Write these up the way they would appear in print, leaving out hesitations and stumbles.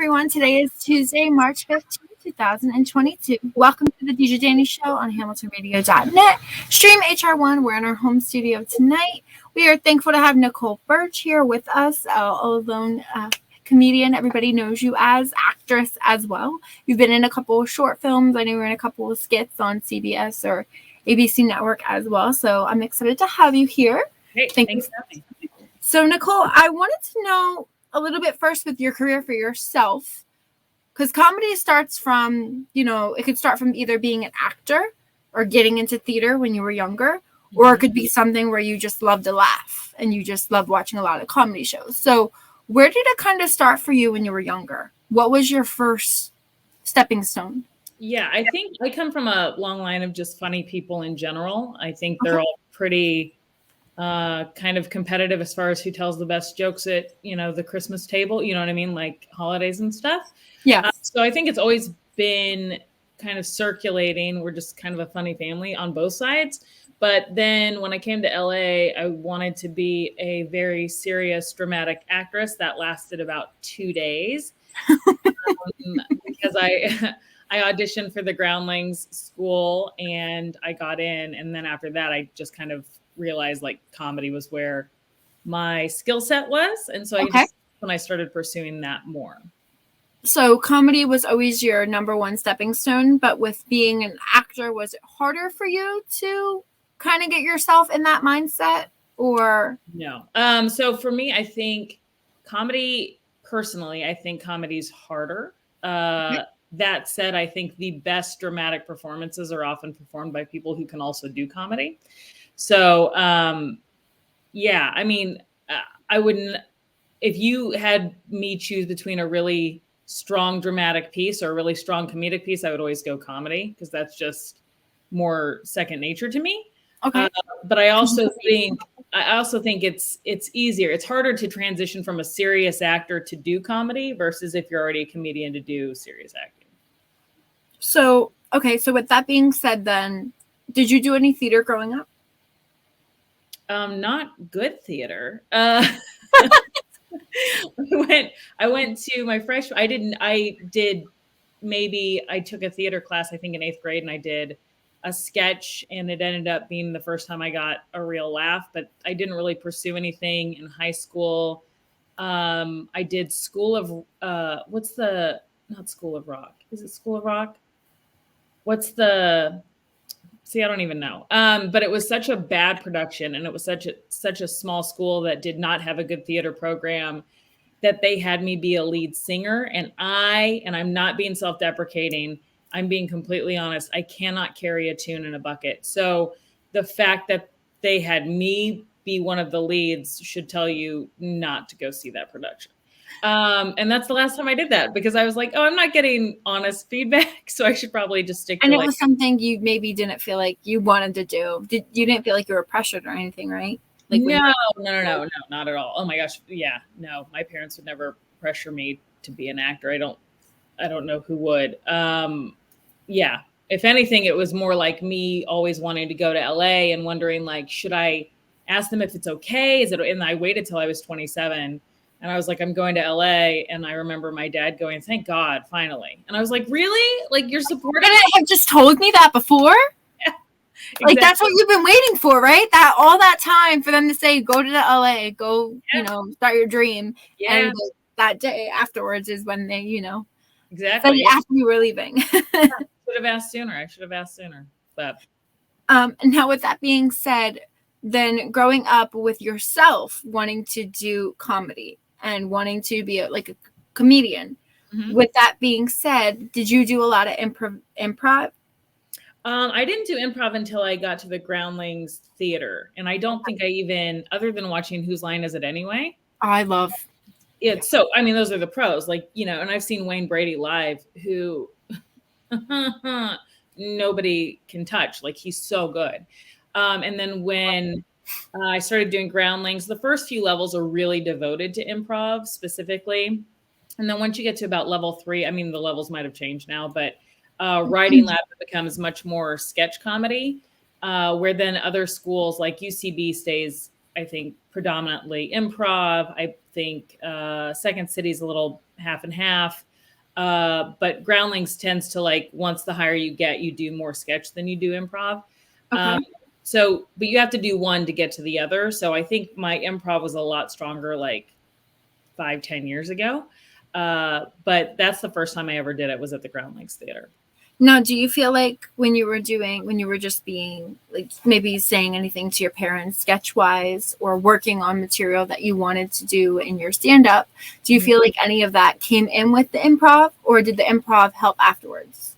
everyone. Today is Tuesday, March 15th, 2022. Welcome to the DJ DANI Show on HamiltonRadio.net. Stream HR1. We're in our home studio tonight. We are thankful to have Nicole Burch here with us, all-alone comedian. Everybody knows you as actress as well. You've been in a couple of short films. I know you're in a couple of skits on CBS or ABC Network as well. So I'm excited to have you here. Hey, thanks for having me. So, Nicole, I wanted to know a little bit first with your career for yourself, because comedy starts from, it could start from either being an actor or getting into theater when you were younger, or it could be something where you just love to laugh and you just love watching a lot of comedy shows. So where did it kind of start for you when you were younger? What was your first stepping stone? Yeah, I think I come from a long line of just funny people in general. I think they're all pretty kind of competitive as far as who tells the best jokes at, the Christmas table, you know what I mean? Like holidays and stuff. Yeah. So I think it's always been kind of circulating. We're just kind of a funny family on both sides. But then when I came to LA, I wanted to be a very serious, dramatic actress. That lasted about 2 days because I auditioned for the Groundlings school and I got in. And then after that, I just kind of realized like comedy was where my skill set was. And so when I started pursuing that more. So comedy was always your number one stepping stone, but with being an actor, was it harder for you to kind of get yourself in that mindset or? No. So for me, I think comedy personally, I think comedy's harder. That said, I think the best dramatic performances are often performed by people who can also do comedy. So, I wouldn't, if you had me choose between a really strong dramatic piece or a really strong comedic piece, I would always go comedy because that's just more second nature to me. Okay. But I also think it's easier. It's harder to transition from a serious actor to do comedy versus if you're already a comedian to do serious acting. So with that being said, then did you do any theater growing up? Not good theater. I went to my freshman. I took a theater class, I think in 8th grade, and I did a sketch, and it ended up being the first time I got a real laugh, but I didn't really pursue anything in high school. I did School of, not School of Rock. Is it School of Rock? I don't even know. But it was such a bad production and it was such a small school that did not have a good theater program that they had me be a lead singer. And I'm not being self-deprecating. I'm being completely honest. I cannot carry a tune in a bucket. So the fact that they had me be one of the leads should tell you not to go see that production. And that's the last time I did that because I was like, I'm not getting honest feedback. So I should probably just stick to it was something you maybe didn't feel like you wanted to do. You didn't feel like you were pressured or anything, right? Like no, not at all. Oh my gosh. Yeah, no, my parents would never pressure me to be an actor. I don't know who would. Yeah. If anything, it was more like me always wanting to go to LA and wondering like, should I ask them if it's okay? And I waited till I was 27. And I was like, I'm going to LA. And I remember my dad going, thank God, finally. And I was like, really? Like, you're supporting? You have just told me that before? Yeah, exactly. Like, that's what you've been waiting for, right? That all that time for them to say, go to the LA, go, start your dream. Yeah. And that day afterwards is when they, exactly. said after you were leaving. I should have asked sooner. But now with that being said, then growing up with yourself wanting to do comedy and wanting to be a comedian. Mm-hmm. With that being said, did you do a lot of improv? I didn't do improv until I got to the Groundlings theater. And I don't think I even, other than watching Whose Line Is It Anyway? I love it. So, I mean, those are the pros, and I've seen Wayne Brady live who nobody can touch. Like, he's so good. And then when I started doing Groundlings, the first few levels are really devoted to improv specifically. And then once you get to about level 3, I mean, the levels might have changed now, but writing lab becomes much more sketch comedy, where then other schools like UCB stays, I think, predominantly improv. I think Second City's a little half and half. But Groundlings tends to like, once the higher you get, you do more sketch than you do improv. Okay. But you have to do one to get to the other. So I think my improv was a lot stronger like 5-10 years ago. But that's the first time I ever did it, was at the Groundlings Theater. Now, do you feel like when you were just being like maybe saying anything to your parents sketch wise or working on material that you wanted to do in your stand up, do you feel like any of that came in with the improv, or did the improv help afterwards?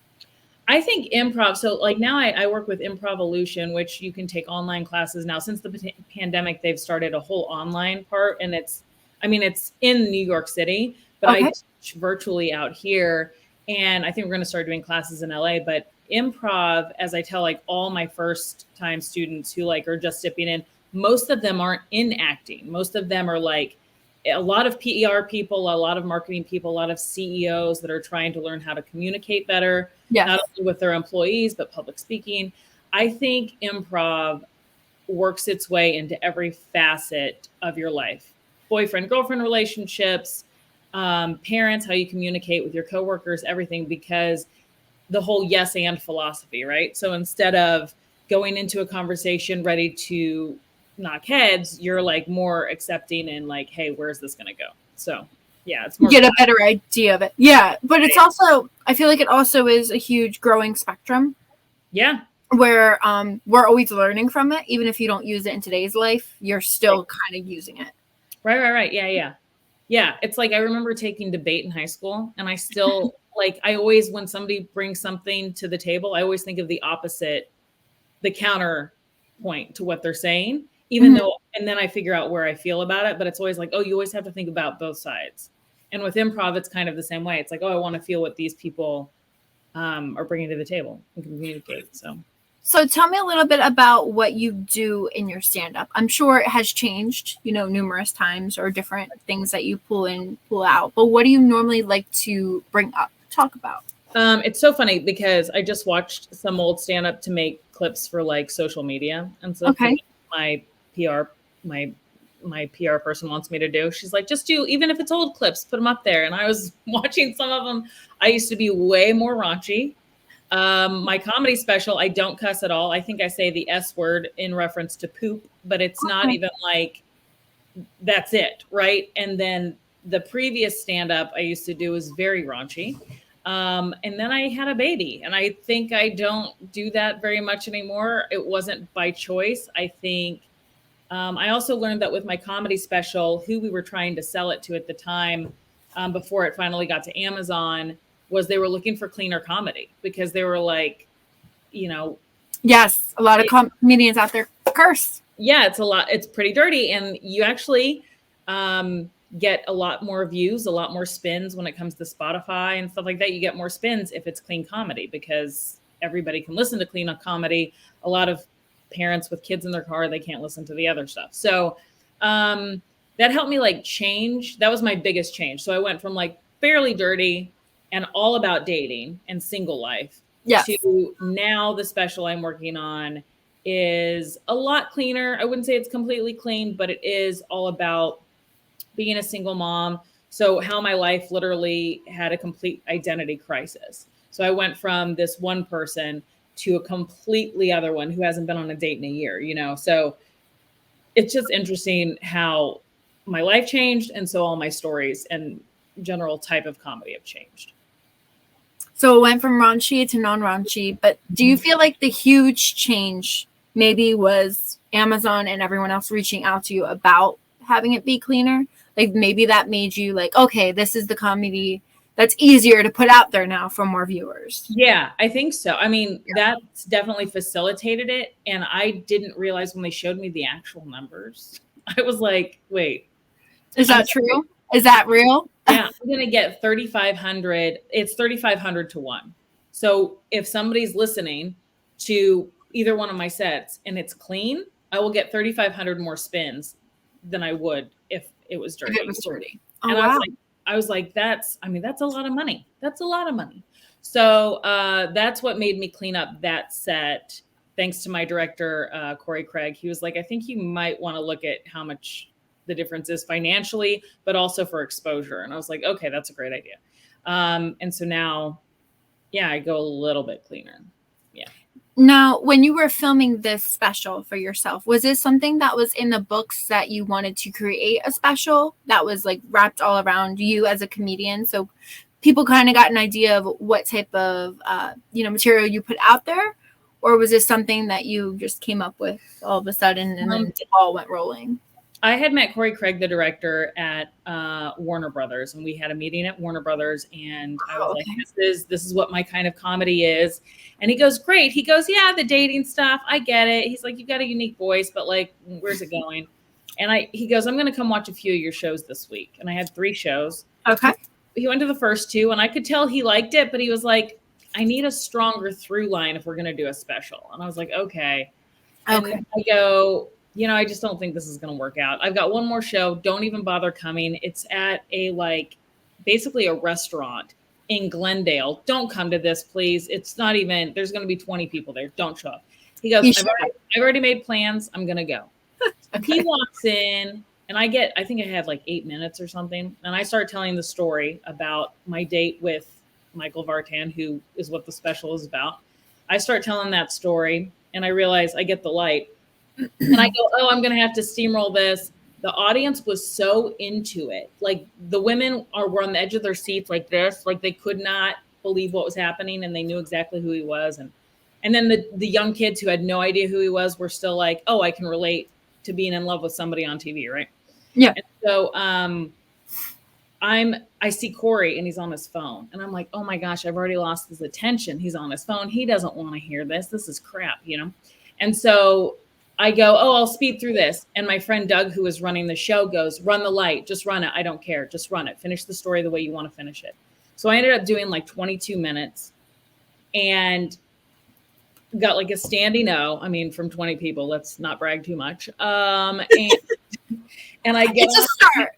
I think improv. So like now I work with Improvolution, which you can take online classes now. Since the pandemic, they've started a whole online part, and it's in New York City, but Okay. I teach virtually out here. And I think we're going to start doing classes in LA, but improv, as I tell like all my first time students who like are just dipping in, most of them aren't in acting. Most of them are like a lot of PER people, a lot of marketing people, a lot of CEOs that are trying to learn how to communicate better, Yes. not only with their employees, but public speaking. I think improv works its way into every facet of your life. Boyfriend, girlfriend relationships, parents, how you communicate with your coworkers, everything, because the whole yes and philosophy, right? So instead of going into a conversation ready to knock heads, you're like more accepting and like, hey, where's this going to go? So yeah, it's more get a better idea of it. Yeah. But it's also, I feel like it also is a huge growing spectrum. Yeah. Where we're always learning from it. Even if you don't use it in today's life, you're still kind of using it. Right. Yeah. It's like, I remember taking debate in high school, and I still like, I always, when somebody brings something to the table, I always think of the opposite, the counterpoint to what they're saying, even though, and then I figure out where I feel about it. But it's always like, oh, you always have to think about both sides. And with improv, it's kind of the same way. It's like, oh, I want to feel what these people are bringing to the table and communicate. So tell me a little bit about what you do in your stand-up. I'm sure it has changed, numerous times, or different things that you pull out. But what do you normally like to bring up, talk about? It's so funny because I just watched some old stand-up to make clips for like social media. And so my PR person wants me to do, she's like, just do, even if it's old clips, put them up there. And I was watching some of them. I used to be way more raunchy. My comedy special, I don't cuss at all. I think I say the S word in reference to poop, but it's not even like, that's it. Right. And then the previous stand-up I used to do was very raunchy. And then I had a baby, and I think I don't do that very much anymore. It wasn't by choice. I think I also learned that with my comedy special, who we were trying to sell it to at the time, before it finally got to Amazon, was they were looking for cleaner comedy, because they were like, yes, a lot of comedians out there curse. Yeah, it's a lot. It's pretty dirty, and you actually get a lot more views, a lot more spins when it comes to Spotify and stuff like that. You get more spins if it's clean comedy, because everybody can listen to clean comedy. A lot of parents with kids in their car, they can't listen to the other stuff. So that helped me like change. That was my biggest change. So I went from like fairly dirty and all about dating and single life to now the special I'm working on is a lot cleaner. I wouldn't say it's completely clean, but it is all about being a single mom. So how my life literally had a complete identity crisis. So I went from this one person to a completely other one who hasn't been on a date in a year, So it's just interesting how my life changed. And so all my stories and general type of comedy have changed. So it went from raunchy to non-raunchy, but do you feel like the huge change maybe was Amazon and everyone else reaching out to you about having it be cleaner? Like maybe that made you like, okay, this is the comedy that's easier to put out there now for more viewers. Yeah, I think so. I mean, that's definitely facilitated it. And I didn't realize when they showed me the actual numbers, I was like, wait. Is that true? Is that real? Yeah, I'm going to get 3,500. It's 3,500 to 1. So if somebody's listening to either one of my sets and it's clean, I will get 3,500 more spins than I would if it was dirty. If it was dirty. Oh, and wow. I was like, that's a lot of money. That's a lot of money. So that's what made me clean up that set. Thanks to my director, Corey Craig. He was like, I think you might want to look at how much the difference is financially, but also for exposure. And I was like, okay, that's a great idea. And so now, yeah, I go a little bit cleaner. Yeah. Now, when you were filming this special for yourself, was this something that was in the books that you wanted to create a special that was like wrapped all around you as a comedian? So people kind of got an idea of what type of, material you put out there? Or was this something that you just came up with all of a sudden and then it all went rolling? I had met Corey Craig, the director, at Warner Brothers, and we had a meeting at Warner Brothers, and I was like, this is what my kind of comedy is. And he goes, great. He goes, yeah, the dating stuff, I get it. He's like, you've got a unique voice, but like, where's it going? And he goes, I'm going to come watch a few of your shows this week. And I had 3 shows. Okay. He went to the first 2, and I could tell he liked it, but he was like, I need a stronger through line if we're going to do a special. And I was like, okay. And I go, I just don't think this is going to work out. I've got one more show. Don't even bother coming. It's at basically a restaurant in Glendale. Don't come to this, please. It's not even, there's going to be 20 people there. Don't show up. He goes, I've already made plans. I'm going to go. He walks in and I think I had like 8 minutes or something. And I start telling the story about my date with Michael Vartan, who is what the special is about. I start telling that story and I realize I get the light. And I go, I'm going to have to steamroll this. The audience was so into it. Like the women were on the edge of their seats like this, like they could not believe what was happening and they knew exactly who he was. And then the young kids who had no idea who he was were still like, oh, I can relate to being in love with somebody on TV, right? Yeah. And so I see Corey and he's on his phone and I'm like, oh my gosh, I've already lost his attention. He's on his phone. He doesn't want to hear this. This is crap, And so I go, I'll speed through this. And my friend Doug, who was running the show, goes, run the light. Just run it. I don't care. Just run it. Finish the story the way you want to finish it. So I ended up doing like 22 minutes and got like a standing O. I mean, from 20 people. Let's not brag too much. And I get it's a start.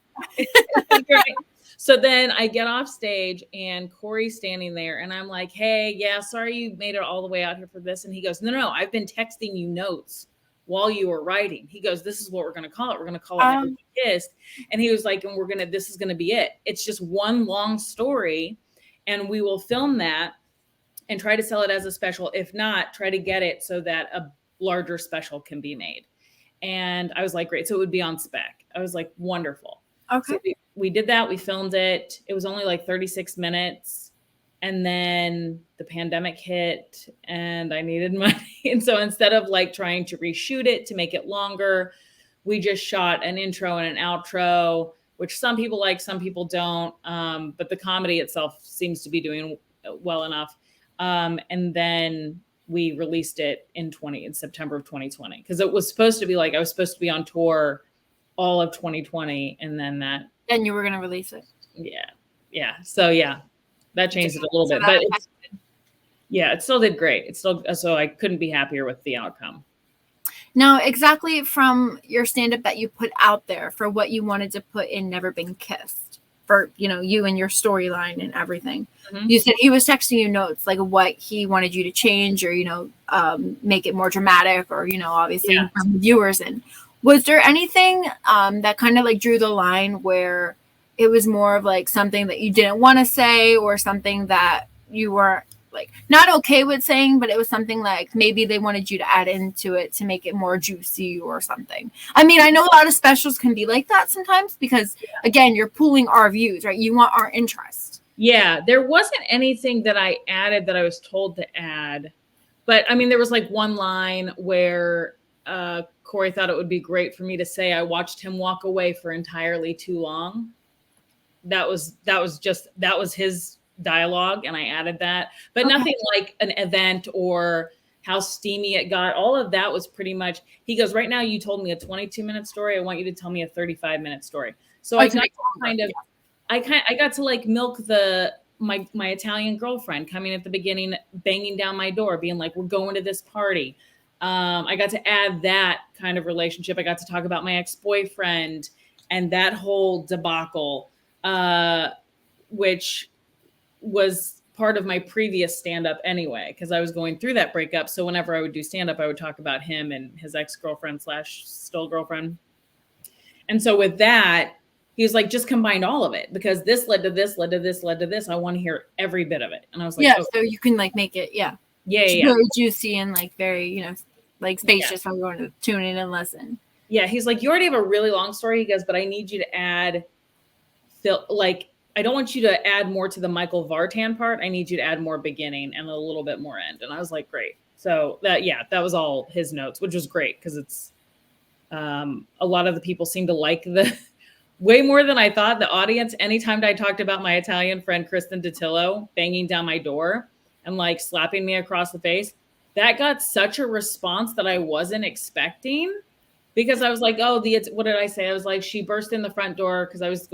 So then I get off stage and Corey's standing there and I'm like, hey, yeah, sorry you made it all the way out here for this. And he goes, no, I've been texting you notes while you were writing. He goes, this is what we're going to call it. We're going to call it Never Been Kissed. And he was like, and this is going to be it. It's just one long story and we will film that and try to sell it as a special. If not, try to get it so that a larger special can be made. And I was like, great. So it would be on spec. I was like, wonderful. Okay. So we did that. We filmed it. It was only like 36 minutes. And then the pandemic hit and I needed money. And so instead of like trying to reshoot it to make it longer, we just shot an intro and an outro, which some people like, some people don't. But the comedy itself seems to be doing well enough. And then we released it in September of 2020. Because it was supposed to be like, I was supposed to be on tour all of 2020. And then you were going to release it. Yeah. So yeah. That changed it a little bit, but it still did great. So I couldn't be happier with the outcome. Now, exactly from your stand-up that you put out there for what you wanted to put in Never Been Kissed for, you and your storyline and everything. Mm-hmm. You said he was texting you notes, like what he wanted you to change or, make it more dramatic or, obviously from the viewers. And was there anything that kind of like drew the line where it was more of like something that you didn't want to say or something that you were like not okay with saying, but it was something like maybe they wanted you to add into it to make it more juicy or something? I mean, I know a lot of specials can be like that sometimes because again, you're pulling our views, right? You want our interest. Yeah, there wasn't anything that I added that I was told to add, but I mean, there was like one line where Corey thought it would be great for me to say, I watched him walk away for entirely too long. That was his dialogue and I added that, but nothing like an event or how steamy it got. All of that was pretty much, he goes, right now you told me a 22-minute story. I want you to tell me a 35-minute story. So I got to like milk my Italian girlfriend coming at the beginning, banging down my door, being like, we're going to this party. I got to add that kind of relationship. I got to talk about my ex-boyfriend and that whole debacle, which was part of my previous stand-up anyway, because I was going through that breakup. So whenever I would do stand-up, I would talk about him and his ex-girlfriend / still girlfriend. And so with that, he was like, just combine all of it because this led to this, led to this, led to this. I want to hear every bit of it. And I was like, yeah, oh. so you can like make it, yeah. Very juicy and like very, you know, like spacious for everyone to tune in and listen. Yeah, he's like, you already have a really long story. He goes, but I need you to add, like, I don't want you to add more to the Michael Vartan part. I need you to add more beginning and a little bit more end. And I was like, great. So that was all his notes, which was great because it's a lot of the people seem to like the way more than I thought. The audience, anytime I talked about my Italian friend Kristen Datillo banging down my door and like slapping me across the face, that got such a response that I wasn't expecting. Because I was like, oh, what did I say? I was like, she burst in the front door because I was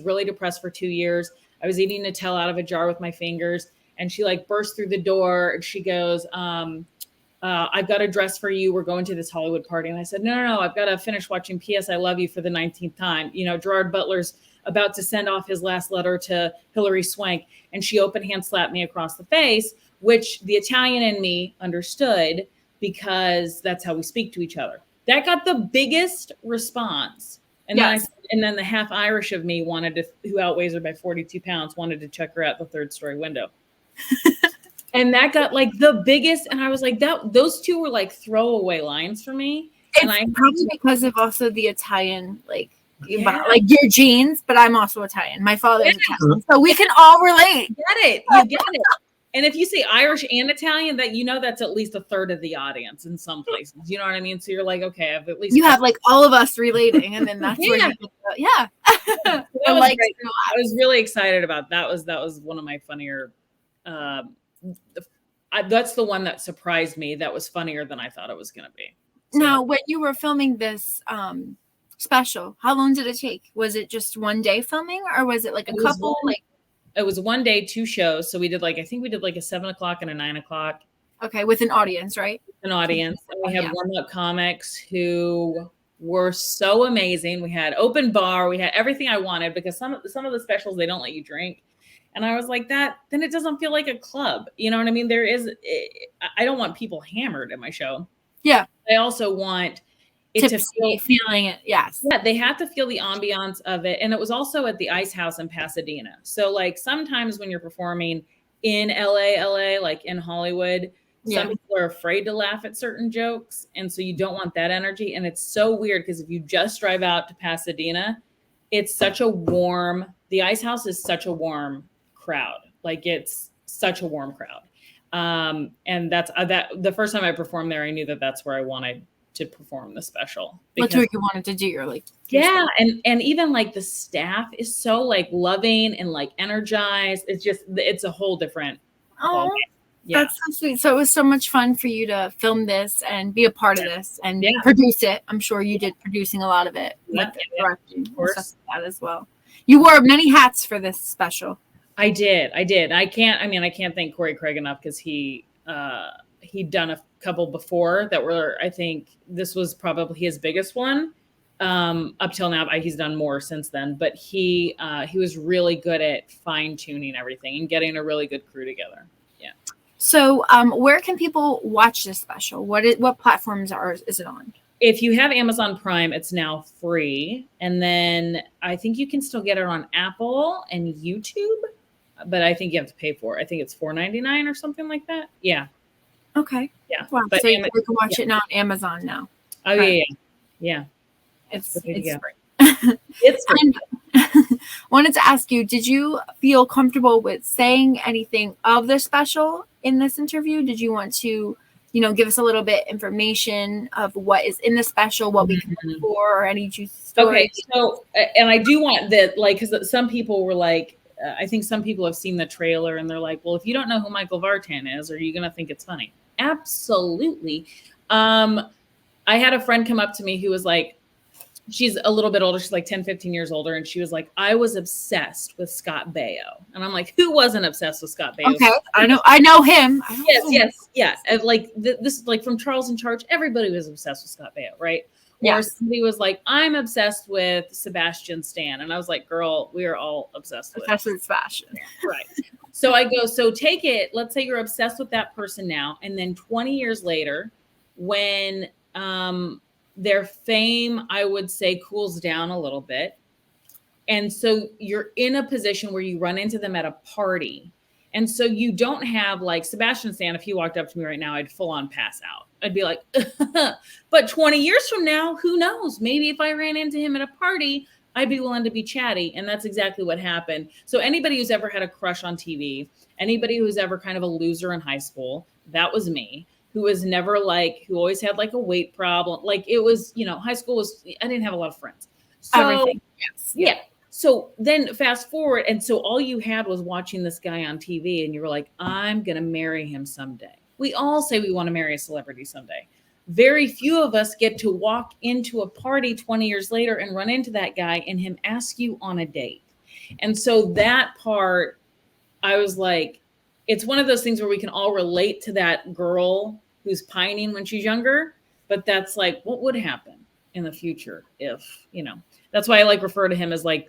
really depressed for 2 years. I was eating Nutella out of a jar with my fingers. And she like burst through the door and she goes, I've got a dress for you. We're going to this Hollywood party. And I said, no, I've got to finish watching P.S. I Love You for the 19th time. You know, Gerard Butler's about to send off his last letter to Hilary Swank. And she open hand slapped me across the face, which the Italian in me understood because that's how we speak to each other. That got the biggest response. And then the half Irish of me who outweighs her by 42 pounds, wanted to check her out the third story window. And that got like the biggest. And I was like, those two were like throwaway lines for me. It's probably because of also the Italian, like your genes, but I'm also Italian. My father is Italian. So we can all relate. You get it. And if you say Irish and Italian, that that's at least a third of the audience in some places. You know what I mean? So you're like, okay, I've at least have like all of us relating, and then that's where I was really excited about that. Was one of my funnier. That's the one that surprised me. That was funnier than I thought it was going to be. So. Now, when you were filming this special, how long did it take? Was it just one day filming, or was it like a couple? It was 1 day, 2 shows. So we did I think we did like a 7 o'clock and a 9 o'clock. Okay. With an audience, right? An audience. And we had warm-up comics who were so amazing. We had open bar. We had everything I wanted because some of the specials, they don't let you drink. And I was like then it doesn't feel like a club. You know what I mean? I don't want people hammered at my show. Yeah. I also want it to feeling it. Yes. Yeah, they have to feel the ambiance of it. And it was also at the Ice House in Pasadena. So like sometimes when you're performing in LA, like in Hollywood, some people are afraid to laugh at certain jokes. And so you don't want that energy. And it's so weird because if you just drive out to Pasadena, it's such a warm, the Ice House is such a warm crowd. Like it's such a warm crowd. And that's the first time I performed there, I knew that's where I wanted to perform the special. That's what you wanted to do. You're like, and even like the staff is so like loving and like energized. It's a whole different. That's so sweet. So it was so much fun for you to film this and be a part of this and produce it. I'm sure you did producing a lot of it. Directing, of course, stuff like that as well. You wore many hats for this special. I did. I can't thank Corey Craig enough because he'd done a couple before that were, I think this was probably his biggest one up till now. He's done more since then, but he was really good at fine tuning everything and getting a really good crew together. Yeah. So where can people watch this special? What platforms is it on? If you have Amazon Prime, it's now free. And then I think you can still get it on Apple and YouTube, but I think you have to pay for it. I think it's $4.99 or something like that. Yeah. Okay. Yeah. Wow. But so you can watch it now on Amazon now. Oh, right. Yeah. It's free. It's free. Wanted to ask you, did you feel comfortable with saying anything of the special in this interview? Did you want to, give us a little bit information of what is in the special, what we can look for, or any juicy stories? Okay. So, and I do want that, because some people were like, I think some people have seen the trailer and they're like, well, if you don't know who Michael Vartan is, are you going to think it's funny? Absolutely. I had a friend come up to me who was like, she's a little bit older. She's like 10, 15 years older. And she was like, I was obsessed with Scott Baio. And I'm like, who wasn't obsessed with Scott Baio? Okay. I know him. Yes. Like this, like from Charles in Charge, everybody was obsessed with Scott Baio, right? Or somebody was like, I'm obsessed with Sebastian Stan. And I was like, girl, we are all obsessed with Sebastian. Right. So I go, so take it. Let's say you're obsessed with that person now. And then 20 years later, when their fame, I would say, cools down a little bit, And so you're in a position where you run into them at a party. And so you don't have like Sebastian Stan. If he walked up to me right now, I'd full on pass out. I'd be like, but 20 years from now, who knows? Maybe if I ran into him at a party, I'd be willing to be chatty. And that's exactly what happened. So anybody who's ever had a crush on TV, anybody who's ever kind of a loser in high school, that was me. Who was never like, who always had like a weight problem. Like it was, high school was, I didn't have a lot of friends. So Everything. Yes. Yeah. So then fast forward. And so all you had was watching this guy on TV and you were like, I'm going to marry him someday. We all say we want to marry a celebrity someday. Very few of us get to walk into a party 20 years later and run into that guy and him ask you on a date. And so that part, I was like, it's one of those things where we can all relate to that girl who's pining when she's younger, but that's like, what would happen in the future if, that's why I like refer to him as like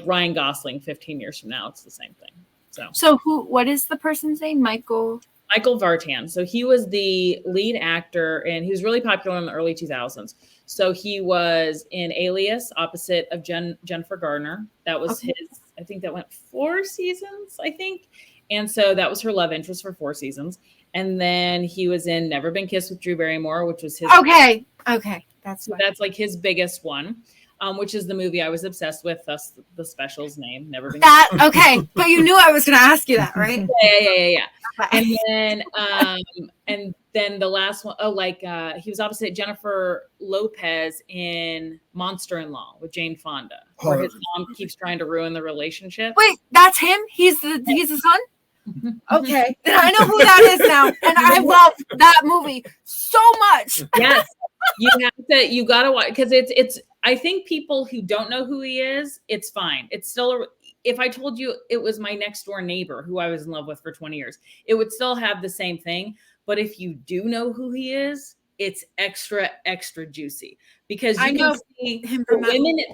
Ryan Gosling 15 years from now. It's the same thing. So what is the person's name? Michael Vartan. So he was the lead actor and he was really popular in the early 2000s. So he was in Alias opposite of Jennifer Garner. That was his, I think that went 4 seasons, I think. And so that was her love interest for 4 seasons. And then he was in Never Been Kissed with Drew Barrymore, which was his. Okay. That's like his biggest one. Which is the movie I was obsessed with. Thus, the special's name, Never Been. Okay, but you knew I was going to ask you that, right? Yeah. And then the last one, he was opposite Jennifer Lopez in Monster-in-Law with Jane Fonda, where his mom keeps trying to ruin the relationship. Wait, that's him? He's the son? Okay, then I know who that is now, and I love that movie so much. Yes, you gotta watch because it's. I think people who don't know who he is, it's fine. It's still, if I told you it was my next door neighbor who I was in love with for 20 years, it would still have the same thing. But if you do know who he is, it's extra, extra juicy because you can see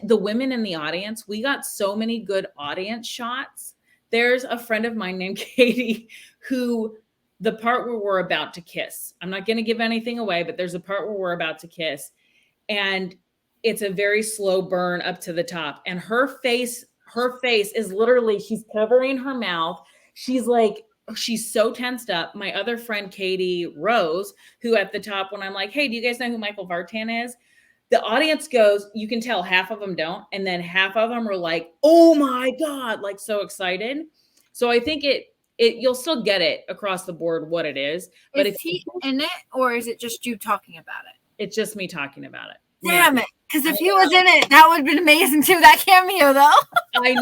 the women in the audience. We got so many good audience shots. There's a friend of mine named Katie who the part where we're about to kiss, I'm not going to give anything away, but there's a part where we're about to kiss and it's a very slow burn up to the top. And her face is literally, she's covering her mouth. She's so tensed up. My other friend, Katie Rose, who at the top, when I'm like, hey, do you guys know who Michael Vartan is? The audience goes, you can tell half of them don't. And then half of them are like, oh my God, like so excited. So I think you'll still get it across the board what it is. But is he in it or is it just you talking about it? It's just me talking about it. Damn it. Because if he was in it, that would have been amazing too. That cameo though. I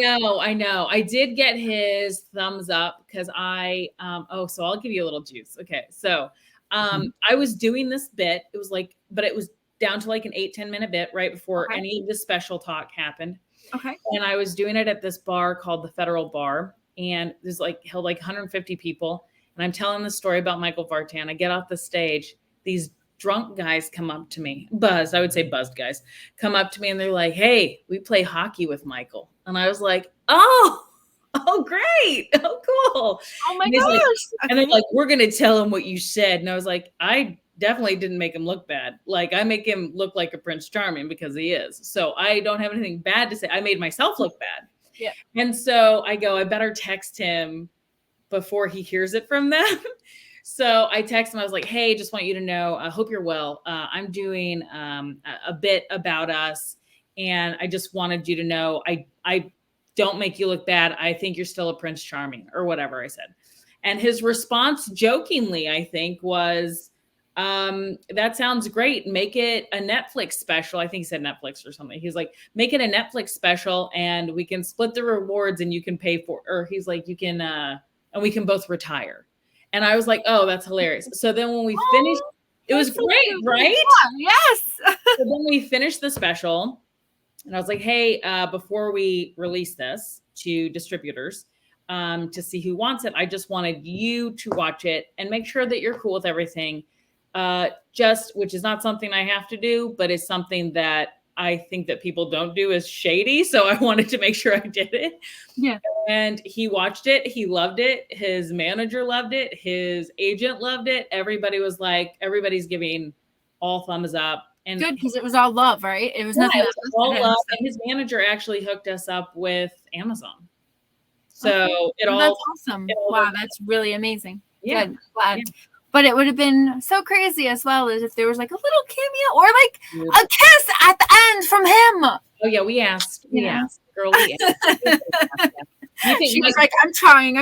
know. I did get his thumbs up because so I'll give you a little juice. Okay. So I was doing this bit. It was but it was down to like an 8-10 minute bit right before any of the special talk happened. Okay. And I was doing it at this bar called the Federal Bar. And there's held 150 people. And I'm telling the story about Michael Vartan. I get off the stage. These drunk guys come up to me, buzzed guys come up to me and they're like, hey, we play hockey with Michael. And I was like, oh, great. Oh, cool. Oh my gosh. And they're like, we're going to tell him what you said. And I was like, I definitely didn't make him look bad. Like I make him look like a Prince Charming because he is. So I don't have anything bad to say. I made myself look bad. Yeah. And so I go, I better text him before he hears it from them. So I texted him. I was like, hey, just want you to know, I hope you're well. I'm doing a bit about us. And I just wanted you to know, I don't make you look bad. I think you're still a Prince Charming or whatever I said. And his response jokingly, I think, was, that sounds great. Make it a Netflix special. I think he said Netflix or something. He's like, make it a Netflix special and we can split the rewards and you can pay for, or he's like, you can, and we can both retire. And I was like, oh, that's hilarious. So then when we finished, it was great, right? Yes. So then we finished the special and I was like, hey, before we release this to distributors to see who wants it, I just wanted you to watch it and make sure that you're cool with everything. Which is not something I have to do, but it's something that I think that people don't do is shady. So I wanted to make sure I did it. Yeah. And he watched it. He loved it. His manager loved it. His agent loved it. Everybody was like, everybody's giving all thumbs up. And good, because it was all love, right? It was yeah, nothing it was all him, love. so. And his manager actually hooked us up with Amazon. So Okay. it Well, all that's awesome. Wow, worked. that's really amazing. Yeah. Good. Glad. Yeah. But it would have been so crazy as well as if there was like a little cameo or like Yeah. a kiss at the end from him. Oh yeah, we asked. We Yeah. asked. Girl, we asked. You think She was like, I'm trying.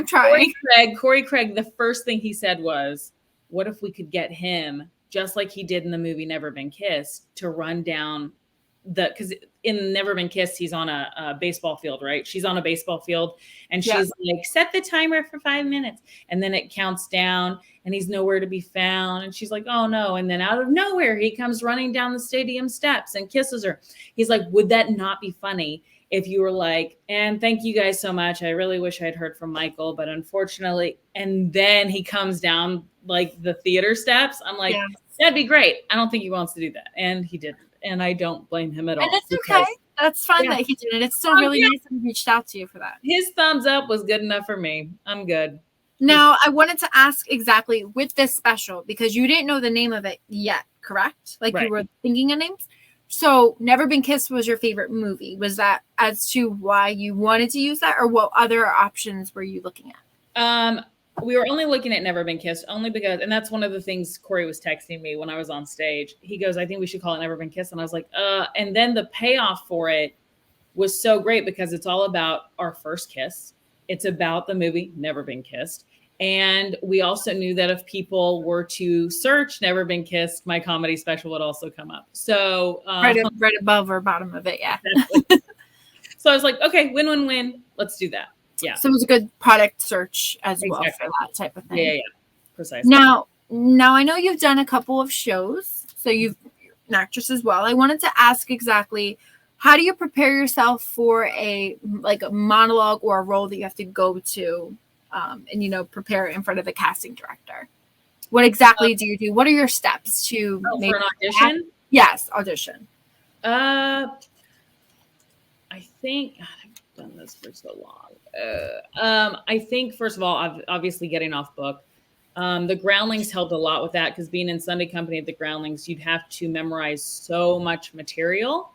Corey Craig, the first thing he said was, what if we could get him, just like he did in the movie Never Been Kissed, to run down because in Never Been Kissed, he's on a baseball field, right? She's on a baseball field and she's like, set the timer for 5 minutes. And then it counts down and he's nowhere to be found. And she's like, oh no. And then out of nowhere, he comes running down the stadium steps and kisses her. He's like, would that not be funny if you were like, and thank you guys so much. I really wish I'd heard from Michael, but unfortunately, and then he comes down like the theater steps. I'm like, that'd be great. I don't think he wants to do that. And he didn't. And I don't blame him at all. And it's okay. That's fine that he did it. It's still really nice that he reached out to you for that. His thumbs up was good enough for me. I'm good. Now, I wanted to ask exactly with this special, because you didn't know the name of it yet, correct? Like you were thinking of names. So Never Been Kissed was your favorite movie. Was that as to why you wanted to use that, or what other options were you looking at? We were only looking at Never Been Kissed only because, and that's one of the things Corey was texting me when I was on stage. He goes, I think we should call it Never Been Kissed. And I was like, and then the payoff for it was so great because it's all about our first kiss. It's about the movie Never Been Kissed. And we also knew that if people were to search Never Been Kissed, my comedy special would also come up. So right above or bottom of it. Yeah. So I was like, okay, win. Let's do that. Yeah. So it was a good product search as well for that type of thing. Yeah. Precisely. Now I know you've done a couple of shows, so you're an actress as well. I wanted to ask exactly, how do you prepare yourself for a monologue or a role that you have to go to, and prepare in front of the casting director? What exactly do you do? What are your steps to for an audition? Yes, audition. I think I've done this for so long. I think first of all, obviously getting off book. The Groundlings helped a lot with that because being in Sunday Company at the Groundlings, you'd have to memorize so much material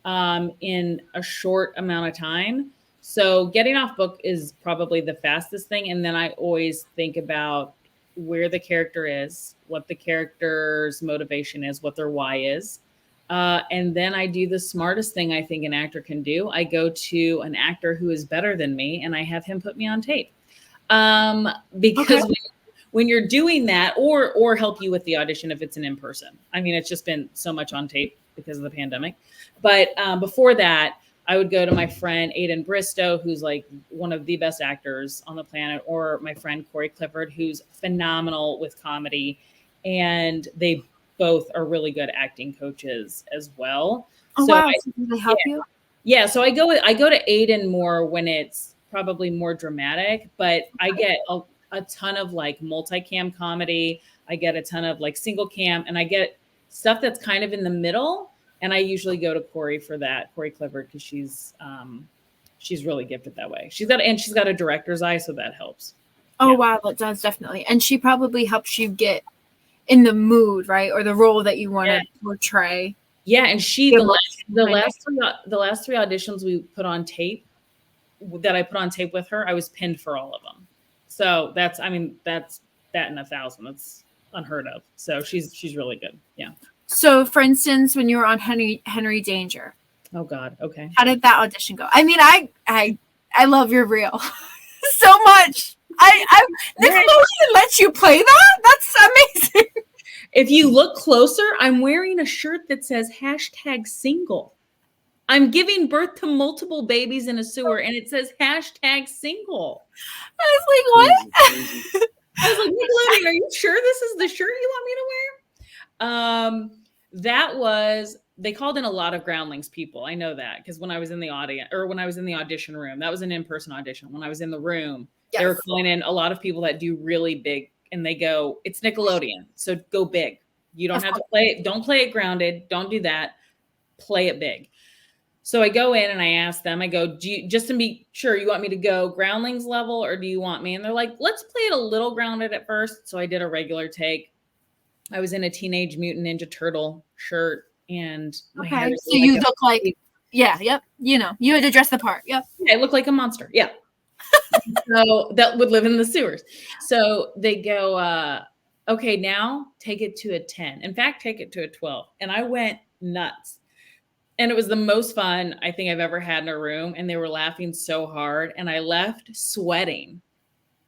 in a short amount of time. So getting off book is probably the fastest thing. And then I always think about where the character is, what the character's motivation is, what their why is. And then I do the smartest thing I think an actor can do. I go to an actor who is better than me and I have him put me on tape. Because when you're doing that, or help you with the audition if it's an in-person. I mean, it's just been so much on tape because of the pandemic. But before that, I would go to my friend Aiden Bristow, who's like one of the best actors on the planet, or my friend Corey Clifford, who's phenomenal with comedy. And they both are really good acting coaches as well. Oh, so wow. So they help you? Yeah. So I go to Aiden more when it's probably more dramatic, but I get a ton of like multicam comedy. I get a ton of like single cam, and I get stuff that's kind of in the middle. And I usually go to Corey for that, Corey Clifford, because she's really gifted that way. She's got a director's eye, so that helps. Oh, wow, that does definitely. And she probably helps you get in the mood, right? Or the role that you want to portray. Yeah, and the last three auditions we put on tape, that I put on tape with her, I was pinned for all of them. So that's that in 1,000. That's unheard of. So she's really good. Yeah. So, for instance, when you were on Henry Danger. Oh God. Okay. How did that audition go? I mean, I love your reel so much. Nickelodeon lets you play that? That's amazing. If you look closer, I'm wearing a shirt that says #single. I'm giving birth to multiple babies in a sewer, and it says #single. I was like, what? I was like, Nickelodeon, are you sure this is the shirt you want me to wear? They called in a lot of Groundlings people. I know that because when I was in the audition room, that was an in-person audition. When I was in the room, they were calling in a lot of people that do really big, and they go, it's Nickelodeon, so go big. You don't have to play it. Don't play it grounded. Don't do that. Play it big. So I go in and I ask them, I go, just to be sure, you want me to go Groundlings level or do you want me? And they're like, let's play it a little grounded at first. So I did a regular take. I was in a Teenage Mutant Ninja Turtle shirt and my Okay. hair. So you look like, yeah, yep. You know, you had to dress the part. Yep. Yeah, I look like a monster. Yeah. So that would live in the sewers. So they go, okay, now take it to a 10. In fact, take it to a 12. And I went nuts. And it was the most fun I think I've ever had in a room. And they were laughing so hard. And I left sweating.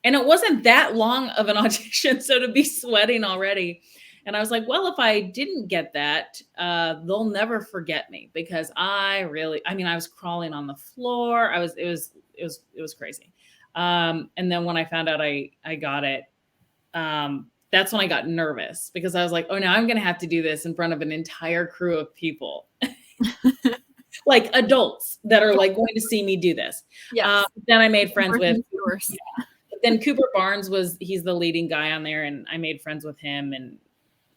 And it wasn't that long of an audition. So to be sweating already. And I was like, well, if I didn't get that, they'll never forget me, because I was crawling on the floor. It was crazy. And then when I found out I got it, that's when I got nervous, because I was like, oh, now I'm going to have to do this in front of an entire crew of people, like adults that are like going to see me do this. Yes. Then I made friends with, then Cooper Barnes he's the leading guy on there, and I made friends with him. And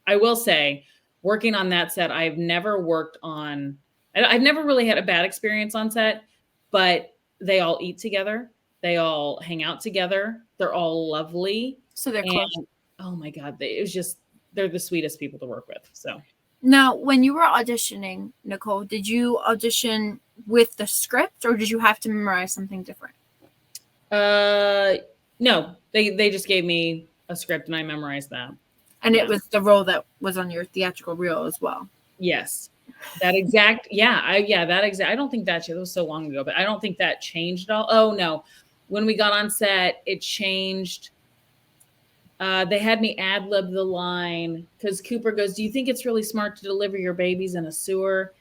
I will say, working on that set, I've never really had a bad experience on set, but they all eat together. They all hang out together. They're all lovely. So they're close. Oh my God. They're the sweetest people to work with. So now, when you were auditioning, Nicole, did you audition with the script, or did you have to memorize something different? No, they just gave me a script and I memorized that. And it was the role that was on your theatrical reel as well. Yes. That exact. I don't think that was so long ago, but I don't think that changed at all. Oh no. When we got on set, it changed. They had me ad-lib the line, because Cooper goes, do you think it's really smart to deliver your babies in a sewer?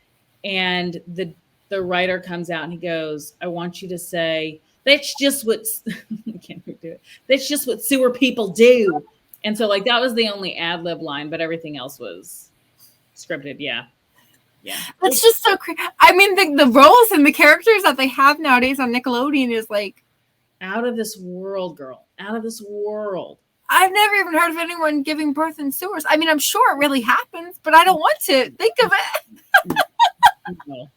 And the writer comes out and he goes, I want you to say, that's just what I can't do it. That's just what sewer people do. And so like that was the only ad-lib line, but everything else was scripted. Yeah. Yeah. That's just so crazy. I mean, the roles and the characters that they have nowadays on Nickelodeon is like out of this world, girl. Out of this world. I've never even heard of anyone giving birth in sewers. I mean, I'm sure it really happens, but I don't want to think of it. No.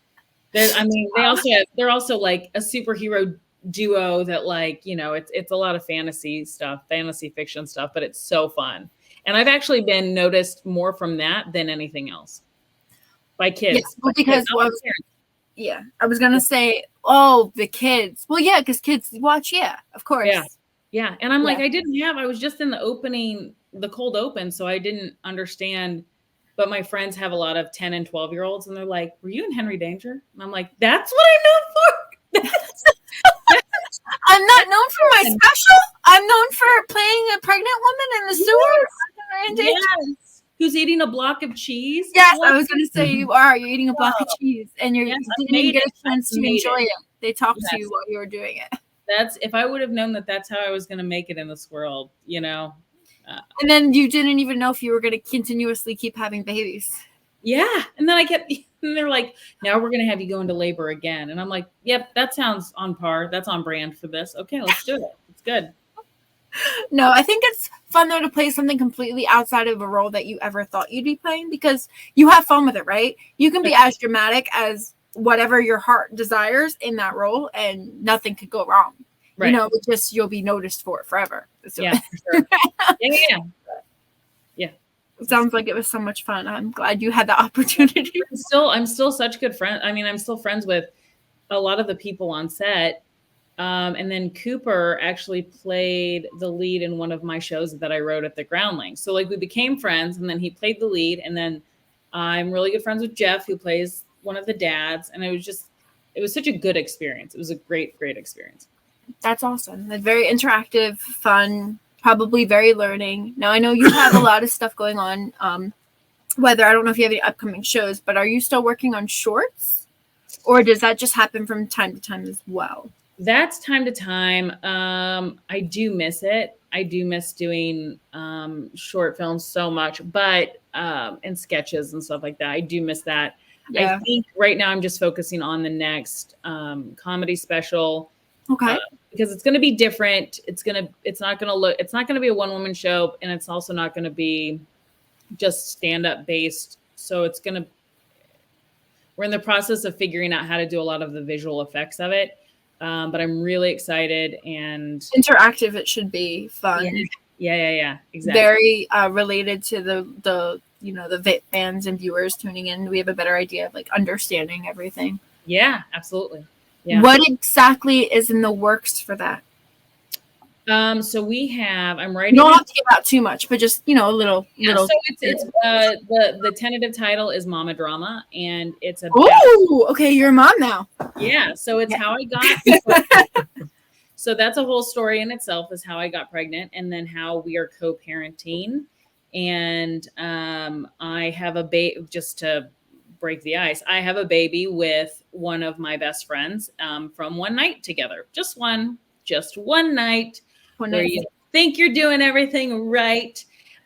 They're also like a superhero duo that, like, you know, it's a lot of fantasy fiction stuff, but it's so fun. And I've actually been noticed more from that than anything else by kids. Yeah, I was gonna say, oh, the kids. Well, yeah, because kids watch. Yeah, of course. Yeah. And I'm like, I was just in the cold open, so I didn't understand. But my friends have a lot of 10 and 12-year-olds, and they're like, were you in Henry Danger? And I'm like, that's what I'm known for. I'm not known for my special. I'm known for playing a pregnant woman in the sewers. Yes. Who's eating a block of cheese? Yes, I was going to say you're eating a block of cheese, and you didn't even get a chance to enjoy it. They talked to you while you were doing it. If I would have known that's how I was going to make it in this world, you know. And then you didn't even know if you were going to continuously keep having babies. Yeah. And then and they're like, now we're going to have you go into labor again. And I'm like, yep, that sounds on par. That's on brand for this. Okay, let's do it. It's good. No, I think it's fun though to play something completely outside of a role that you ever thought you'd be playing, because you have fun with it, right? You can be as dramatic as whatever your heart desires in that role, and nothing could go wrong. Right. You know, you'll be noticed for it forever. So. Yeah, for sure. Yeah. It sounds like it was so much fun. I'm glad you had the opportunity. I'm still such good friend. I mean, I'm still friends with a lot of the people on set. And then Cooper actually played the lead in one of my shows that I wrote at the Groundlings. So like we became friends, and then he played the lead. And then I'm really good friends with Jeff, who plays one of the dads. And it was such a good experience. It was a great, great experience. That's awesome. That's very interactive, fun, probably very learning. Now, I know you have a lot of stuff going on. I don't know if you have any upcoming shows, but are you still working on shorts? Or does that just happen from time to time as well? That's time to time. I do miss it. I do miss doing short films so much, but and sketches and stuff like that. I do miss that. Yeah. I think right now I'm just focusing on the next comedy special. Okay. Because it's going to be different. It's not going to be a one-woman show, and it's also not going to be just stand-up based. So we're in the process of figuring out how to do a lot of the visual effects of it. But I'm really excited and interactive. It should be fun. Yeah. Exactly. Very related to the the fans and viewers tuning in, we have a better idea of like understanding everything. Yeah, absolutely. Yeah. What exactly is in the works for that? So we have, I'm writing. You don't have to give out too much, but just, a little. So it's the tentative title is Mama Drama, and it's about. Ooh, okay, you're a mom now. Yeah. So it's how I got. So that's a whole story in itself, is how I got pregnant, and then how we are co-parenting. And I have a baby, just to break the ice. I have a baby with one of my best friends from one night together. Just one night. Where you think you're doing everything right.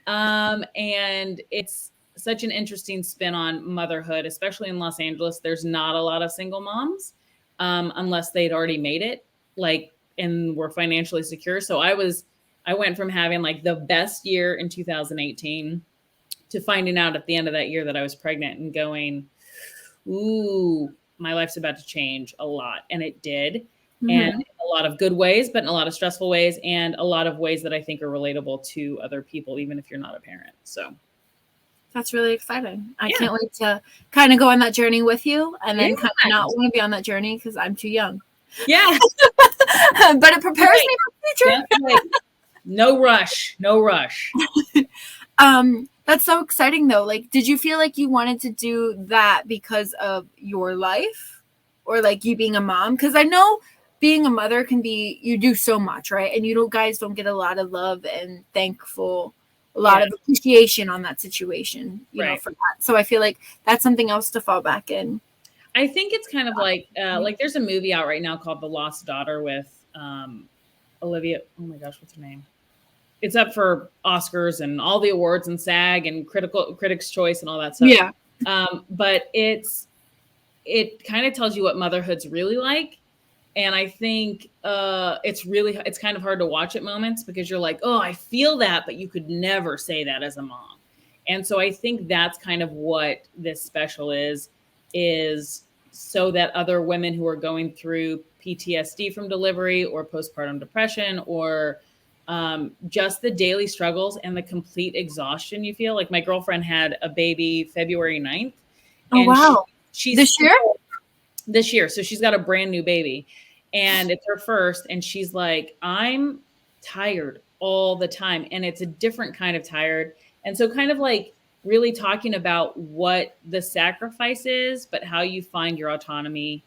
And it's such an interesting spin on motherhood, especially in Los Angeles. There's not a lot of single moms unless they'd already made it, and were financially secure. So I went from having like the best year in 2018 to finding out at the end of that year that I was pregnant and going, ooh, my life's about to change a lot. And it did. Mm-hmm. And in a lot of good ways, but in a lot of stressful ways, and a lot of ways that I think are relatable to other people, even if you're not a parent. So that's really exciting. I can't wait to kind of go on that journey with you, and then kind of not want to be on that journey because I'm too young. Yeah. But it prepares me for the future. Right. No rush. That's so exciting though. Like, did you feel like you wanted to do that because of your life, or like you being a mom? Because I know being a mother can be, you do so much, right? And guys don't get a lot of love and a lot of appreciation on that situation, you know, for that. So I feel like that's something else to fall back in. I think it's kind of like there's a movie out right now called The Lost Daughter with Olivia. Oh my gosh, what's her name? It's up for Oscars and all the awards and SAG and Critics' Choice and all that stuff. Yeah. But it kind of tells you what motherhood's really like. And I think it's kind of hard to watch at moments because you're like, oh, I feel that, but you could never say that as a mom. And so I think that's kind of what this special is so that other women who are going through PTSD from delivery or postpartum depression or just the daily struggles and the complete exhaustion you feel. Like my girlfriend had a baby February 9th. Oh, wow. She's this year? This year. So she's got a brand new baby and it's her first. And she's like, I'm tired all the time. And it's a different kind of tired. And so kind of like really talking about what the sacrifice is, but how you find your autonomy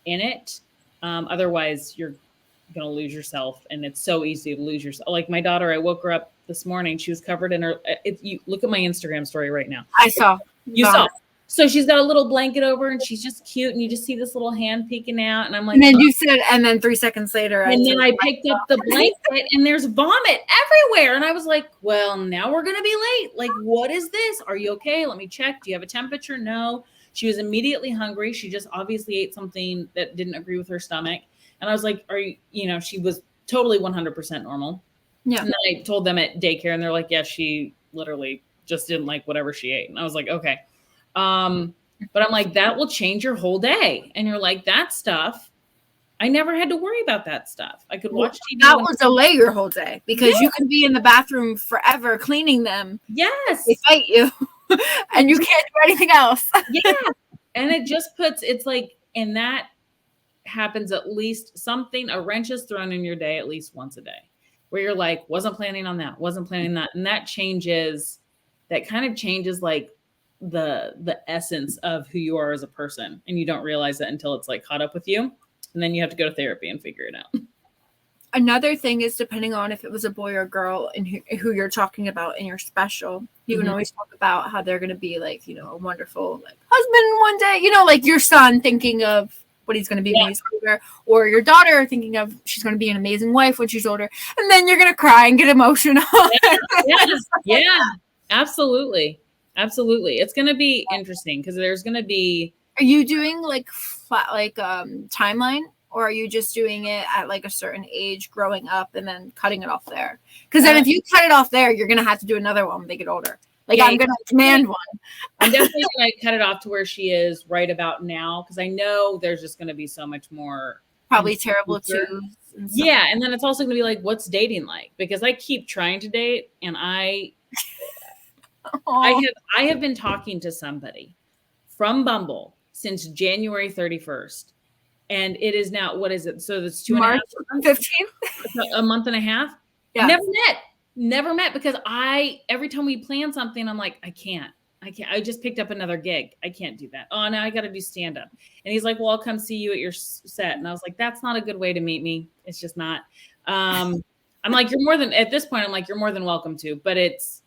in it. Otherwise you're going to lose yourself. And it's so easy to lose yourself. Like my daughter, I woke her up this morning. She was covered in her, you look at my Instagram story right now. I saw. You saw. So she's got a little blanket over and she's just cute. And you just see this little hand peeking out. And I'm like, and then you said, and then 3 seconds later, I picked up the blanket and there's vomit everywhere. And I was like, well, now we're going to be late. Like, what is this? Are you okay? Let me check. Do you have a temperature? No. She was immediately hungry. She just obviously ate something that didn't agree with her stomach. And I was like, she was totally 100% normal. Yeah. And then I told them at daycare and they're like, yeah, she literally just didn't like whatever she ate. And I was like, okay. But I'm like, that will change your whole day. And you're like, that stuff, I never had to worry about that stuff. I could watch TV. That will delay your whole day because you can be in the bathroom forever cleaning them. Yes. They fight you and you can't do anything else. Yeah. And it just it's like, and that happens at least a wrench is thrown in your day at least once a day where you're like, wasn't planning on that, wasn't planning that. And that kind of changes like the essence of who you are as a person. And you don't realize that until it's like caught up with you. And then you have to go to therapy and figure it out. Another thing is depending on if it was a boy or girl and who you're talking about in your special, you can always talk about how they're going to be like, a wonderful like husband one day, like your son thinking of what he's going to be when he's older, or your daughter thinking of she's going to be an amazing wife when she's older. And then you're going to cry and get emotional. Yeah, absolutely. Absolutely. It's going to be interesting because there's going to be. Are you doing like flat, timeline, or are you just doing it at like a certain age growing up and then cutting it off there? Because then if you cut it off there, you're going to have to do another one when they get older. Like I'm going to demand one. I'm definitely going to cut it off to where she is right about now. Because I know there's just going to be so much more. Probably terrible too. Yeah. And then it's also going to be like, what's dating like? Because I keep trying to date and I I have been talking to somebody from Bumble since January 31st. And it is now, what is it? So that's 2.5 March months, 15th. a month and a half. Yeah. Never met because every time we plan something, I'm like, I can't. I just picked up another gig. I can't do that. Oh, now I got to do stand up. And he's like, well, I'll come see you at your set. And I was like, that's not a good way to meet me. It's just not. I'm like, at this point, I'm like, you're more than welcome to, but it's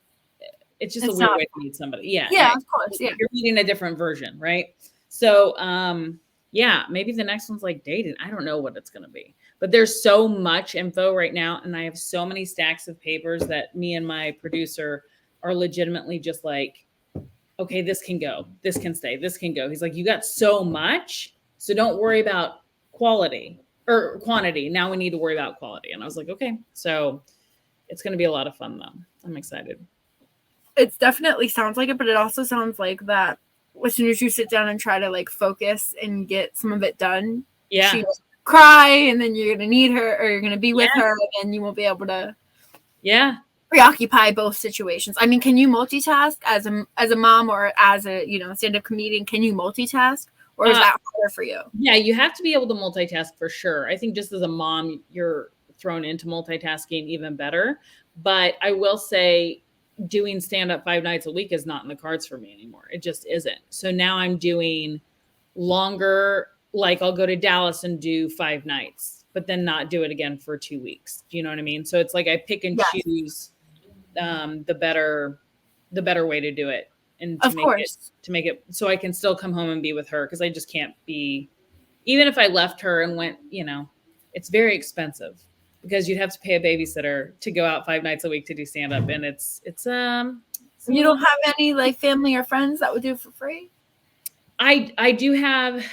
just a weird way to meet somebody. Yeah. Yeah, of course. Yeah. You're meeting a different version. Right. So, yeah, maybe the next one's like dating. I don't know what it's going to be, but there's so much info right now. And I have so many stacks of papers that me and my producer are legitimately just like, okay, this can go, this can stay, this can go. He's like, you got so much, so don't worry about quality or quantity. Now we need to worry about quality. And I was like, okay, so it's going to be a lot of fun though. I'm excited. It definitely sounds like it, but it also sounds like that as soon as you sit down and try to like focus and get some of it done, she will cry, and then you're going to need her, or you're going to be with her, and you won't be able to preoccupy both situations. I mean, can you multitask as a mom or as a, stand-up comedian? Can you multitask, or is that harder for you? Yeah, you have to be able to multitask for sure. I think just as a mom, you're thrown into multitasking even better. But I will say doing stand-up 5 nights a week is not in the cards for me anymore. It just isn't. So now I'm doing longer, like I'll go to Dallas and do 5 nights, but then not do it again for 2 weeks. Do you know what I mean? So it's like I pick and choose the better way to do it, and to make it so I can still come home and be with her, because I just can't be, even if I left her and went, it's very expensive, because you'd have to pay a babysitter to go out 5 nights a week to do stand up, and it's you don't have any like family or friends that would do it for free? I do have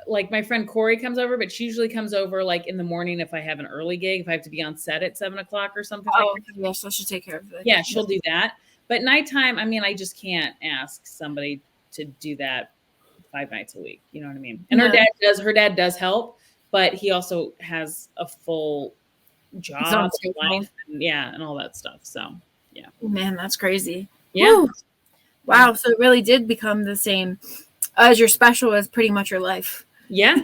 like my friend Corey comes over, but she usually comes over like in the morning if I have an early gig, if I have to be on set at 7 o'clock or something. Yeah, so she'll take care of it. Yeah, she'll do that. But nighttime, I mean, I just can't ask somebody to do that 5 nights a week. You know what I mean? And her dad does help, but he also has a full job, life, and all that stuff. So yeah. Man, that's crazy. Yeah. Woo. Wow. So it really did become the same as your special as pretty much your life. Yeah,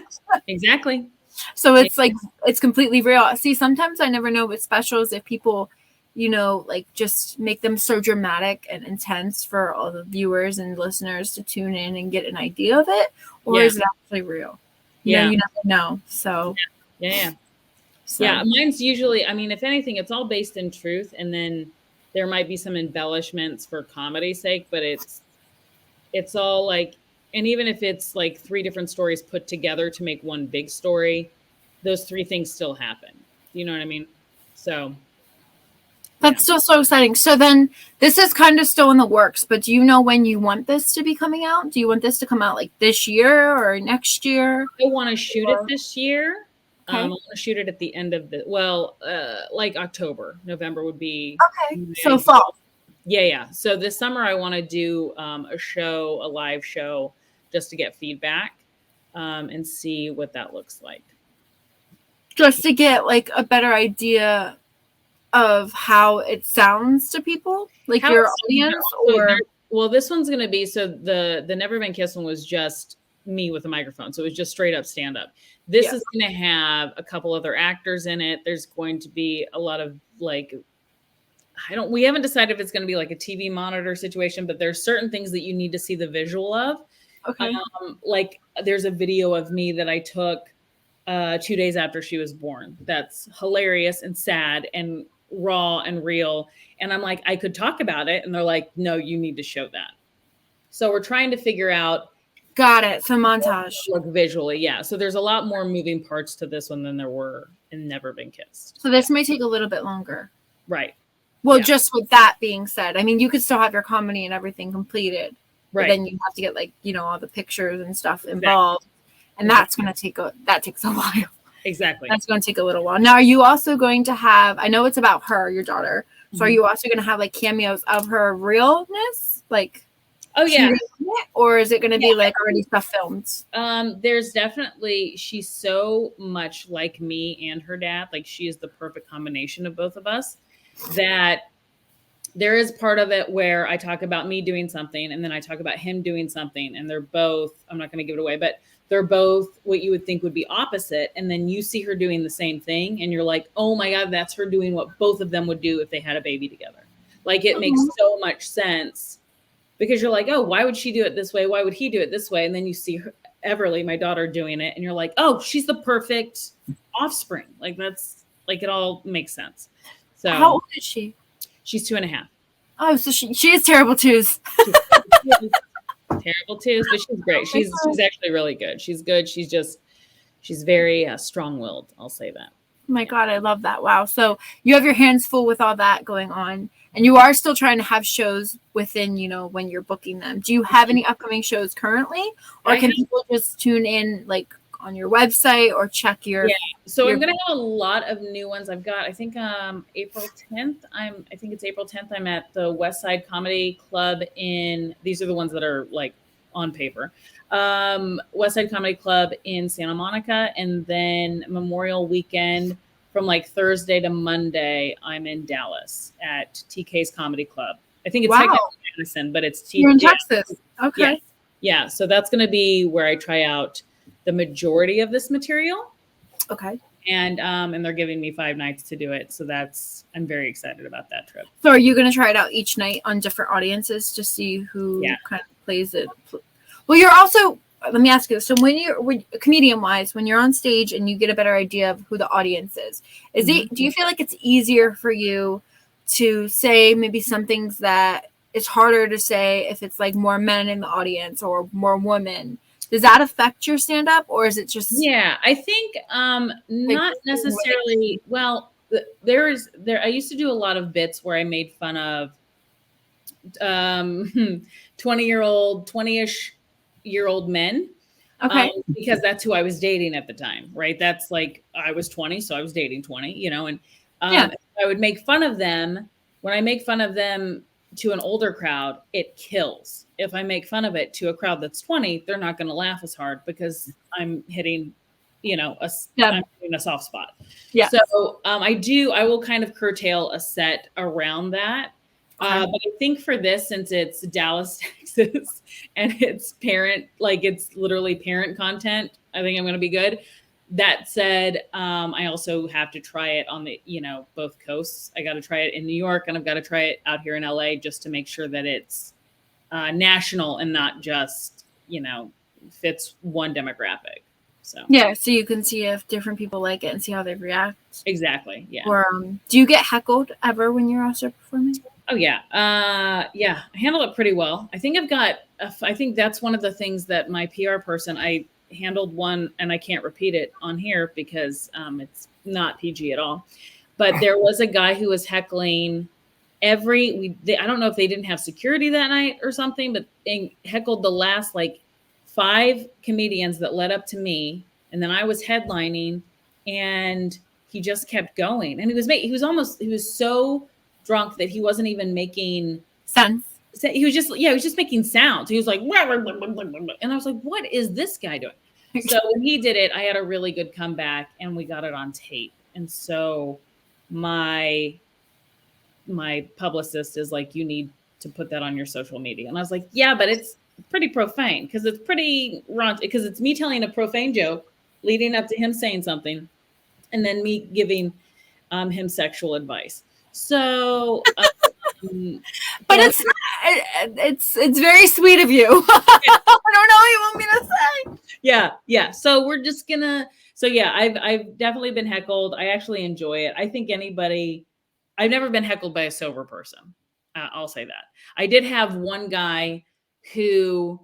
exactly. So it's like, it's completely real. See, sometimes I never know with specials if people, like just make them so dramatic and intense for all the viewers and listeners to tune in and get an idea of it, or is it actually real? You never know. So yeah. Mine's usually, I mean, if anything, it's all based in truth, and then there might be some embellishments for comedy's sake, but it's all like, and even if it's like 3 different stories put together to make one big story, those 3 things still happen. You know what I mean? So that's still so exciting. So then this is kind of still in the works, but do you know when you want this to be coming out? Do you want this to come out like this year or next year? I want to shoot it this year. Okay. I want to shoot it at the end of like October, November would be. Okay. So fall. Yeah. So this summer I want to do a live show, just to get feedback and see what that looks like. Just to get like a better idea of how it sounds to people, like how your audience, or well, this one's going to be, so the Never Been Kissed one was just me with a microphone, so it was just straight up stand up. This is going to have a couple other actors in it. There's going to be a lot of like, we haven't decided if it's going to be like a TV monitor situation, but there's certain things that you need to see the visual of. Okay. Like there's a video of me that I took 2 days after she was born. That's hilarious and sad and raw and real. And I'm like, I could talk about it. And they're like, no, you need to show that. So we're trying to figure out. Got it. So montage. Look visually. Yeah. So there's a lot more moving parts to this one than there were in Never Been Kissed. So this may take a little bit longer. Right. Well, just with that being said, I mean, you could still have your comedy and everything completed. Right. But then you have to get like, all the pictures and stuff involved. Exactly. And that's going to that takes a while. Exactly. That's going to take a little while. Now, are you also going to have, I know it's about her, your daughter. So are you also going to have like cameos of her realness? Like, oh yeah. Or is it going to be like already stuff filmed? There's definitely, she's so much like me and her dad. Like she is the perfect combination of both of us, that there is part of it where I talk about me doing something and then I talk about him doing something, and they're both, I'm not going to give it away, but they're both what you would think would be opposite. And then you see her doing the same thing and you're like, oh my God, that's her doing what both of them would do if they had a baby together. Like it makes so much sense because you're like, oh, why would she do it this way? Why would he do it this way? And then you see her, Everly, my daughter, doing it and you're like, oh, she's the perfect offspring. Like that's like, it all makes sense. So how old is she? She's 2.5. Oh, so she has terrible twos. Terrible twos, but she's great. She's actually really good. She's good. She's very strong-willed. I'll say that. Oh my God, I love that. Wow. So you have your hands full with all that going on, and you are still trying to have shows within, when you're booking them. Do you have any upcoming shows currently, or can people just tune in like on your website or check your? Yeah. So I'm going to have a lot of new ones. I've got, I think April 10th. I think it's April 10th. I'm at the West Side Comedy Club these are the ones that are like on paper. West Side Comedy Club in Santa Monica, and then Memorial Weekend from like Thursday to Monday, I'm in Dallas at TK's Comedy Club. I think it's technically Madison, but it's You're in Texas. Okay. Yeah. So that's going to be where I try out the majority of this material. Okay. And they're giving me 5 nights to do it. So I'm very excited about that trip. So are you going to try it out each night on different audiences to see who kind of plays it? Well, you're also, let me ask you, so when comedian wise, when you're on stage and you get a better idea of who the audience is do you feel like it's easier for you to say maybe some things that it's harder to say if it's like more men in the audience or more women? Does that affect your stand-up, or is it just? Yeah, I think not necessarily. Well, I used to do a lot of bits where I made fun of 20-ish-year-old men. Okay. Because that's who I was dating at the time, right? That's like I was 20, so I was dating 20, and I would make fun of them. When I make fun of them to an older crowd, it kills. If I make fun of it to a crowd that's 20, they're not going to laugh as hard because I'm hitting, I'm hitting a soft spot. Yeah. So I will kind of curtail a set around that. But I think for this, since it's Dallas, Texas, and it's it's literally parent content, I think I'm going to be good. That said, I also have to try it on the, both coasts. I got to try it in New York, and I've got to try it out here in LA just to make sure that it's national and not just, fits one demographic. So so you can see if different people like it and see how they react. Exactly. Yeah. Or do you get heckled ever when you're also performing? Oh yeah. I handle it pretty well. I think I think that's one of the things that my PR person, I handled one, and I can't repeat it on here because it's not PG at all. But there was a guy who was heckling I don't know if they didn't have security that night or something, but they heckled the last 5 comedians that led up to me, and then I was headlining, and he just kept going, and he was so drunk that he wasn't even making sense. He was just making sounds. He was like, wah, wah, wah, wah, wah, wah. And I was like, what is this guy doing? So when he did it, I had a really good comeback, and we got it on tape. And so my publicist is like, you need to put that on your social media. And I was like, yeah, but it's pretty profane because it's pretty raunchy, because it's me telling a profane joke leading up to him saying something, and then me giving him sexual advice. So, but it's very sweet of you. I don't know what you want me to say. Yeah. So we're just gonna. So yeah, I've definitely been heckled. I actually enjoy it. I think I've never been heckled by a sober person. I'll say that. I did have one guy who,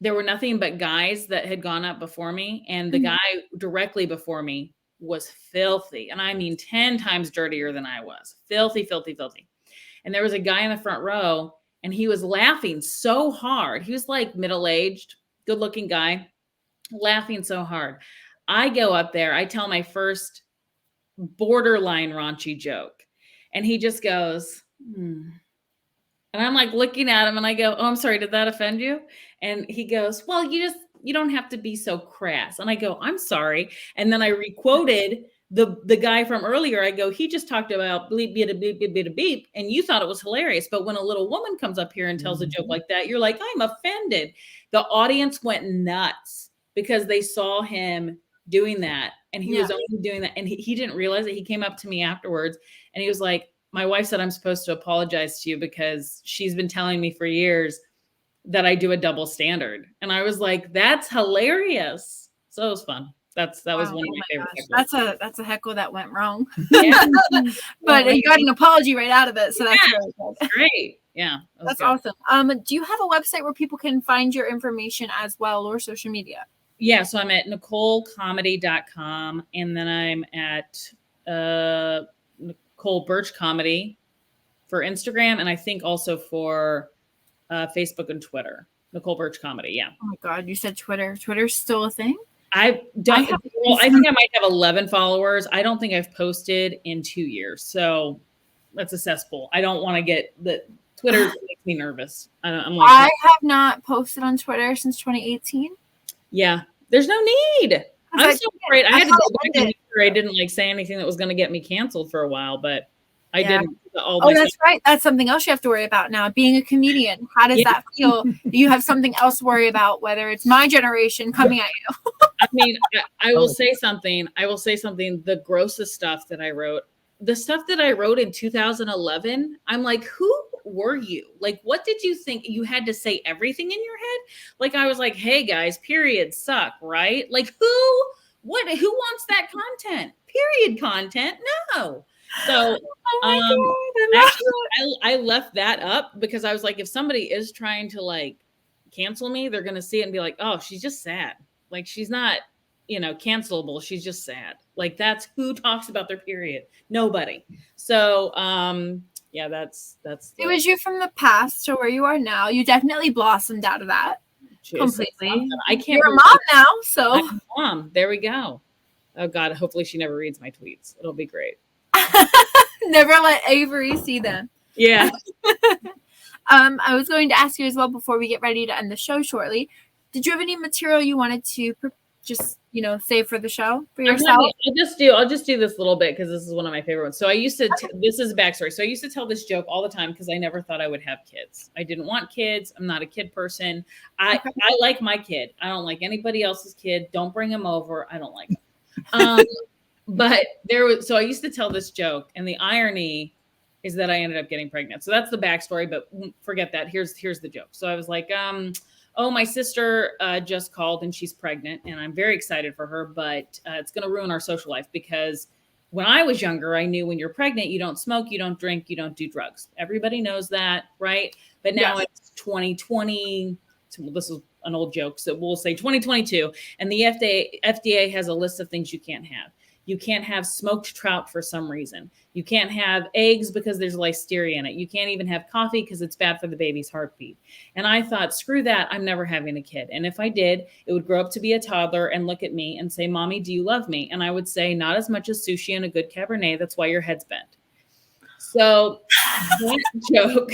there were nothing but guys that had gone up before me, and the guy directly before me was filthy. And I mean 10 times dirtier than I was. Filthy, filthy, filthy. And there was a guy in the front row, and he was laughing so hard. He was like middle-aged, good-looking guy, laughing so hard. I go up there, I tell my first borderline raunchy joke, and he just goes, And I'm like looking at him, and I go, oh, I'm sorry, did that offend you? And he goes, well, you don't have to be so crass. And I go, I'm sorry. And then I requoted the guy from earlier, I go, he just talked about bleep, beep, beep, beep, beep, beep, and you thought it was hilarious. But when a little woman comes up here and tells a joke like that, you're like, I'm offended. The audience went nuts because they saw him doing that, and he was only doing that, and he didn't realize it. He came up to me afterwards, and he was like, my wife said I'm supposed to apologize to you because she's been telling me for years that I do a double standard. And I was like, that's hilarious. So it was fun. That was one of my favorite heckles. That's a heckle that went wrong. Yeah. But you got an apology right out of it. So that's really good. Great. Yeah. That's awesome. Do you have a website where people can find your information as well, or social media? Yeah. So I'm at NicoleComedy.com, and then I'm at Nicole Burch Comedy for Instagram, and I think also for Facebook and Twitter. Nicole Burch Comedy. Yeah. Oh my God. You said Twitter. Twitter's still a thing? I think I might have 11 followers. I don't think I've posted in 2 years. So that's a cesspool. I don't want to get the Twitter makes me nervous. I have not posted on Twitter since 2018. Yeah. There's no need. I'm so afraid. I had to go back and make sure I didn't say anything that was going to get me canceled for a while, but I didn't. That's right. That's something else you have to worry about now. Being a comedian, how does that feel? You have something else to worry about, whether it's my generation coming at you. I mean, I will say something. The grossest stuff that I wrote, the stuff that I wrote in 2011, I'm like, who were you? Like, what did you think? You had to say everything in your head? Like, I was like, hey guys, periods suck, right? Like, who wants that content? Period content? No. So I left that up because I was like, if somebody is trying to cancel me, they're going to see it and be like, oh, she's just sad. Like, she's not, cancelable. She's just sad. Like, that's who talks about their period. Nobody. So, that's it was you from the past to where you are now. You definitely blossomed out of that completely. I can't. You're a mom now, so I'm a mom. There we go. Oh God, hopefully she never reads my tweets. It'll be great. Never let Avery see them. Yeah. I was going to ask you as well before we get ready to end the show shortly. Did you have any material you wanted to just save for the show for yourself? I'll just do this little bit because this is one of my favorite ones. So I used to. This is backstory. So I used to tell this joke all the time because I never thought I would have kids. I didn't want kids. I'm not a kid person. I like my kid. I don't like anybody else's kid. Don't bring him over. I don't like him. But so I used to tell this joke, and the irony is that I ended up getting pregnant. So that's the backstory, but forget that. Here's the joke. So I was like, oh, my sister just called and she's pregnant, and I'm very excited for her, but it's going to ruin our social life because when I was younger, I knew when you're pregnant, you don't smoke, you don't drink, you don't do drugs. Everybody knows that, right? But now it's 2020. So this is an old joke. So we'll say 2022, and the FDA has a list of things you can't have. You can't have smoked trout for some reason. You can't have eggs because there's listeria in it. You can't even have coffee because it's bad for the baby's heartbeat. And I thought, screw that. I'm never having a kid. And if I did, it would grow up to be a toddler and look at me and say, Mommy, do you love me? And I would say, not as much as sushi and a good Cabernet. That's why your head's bent. So that joke.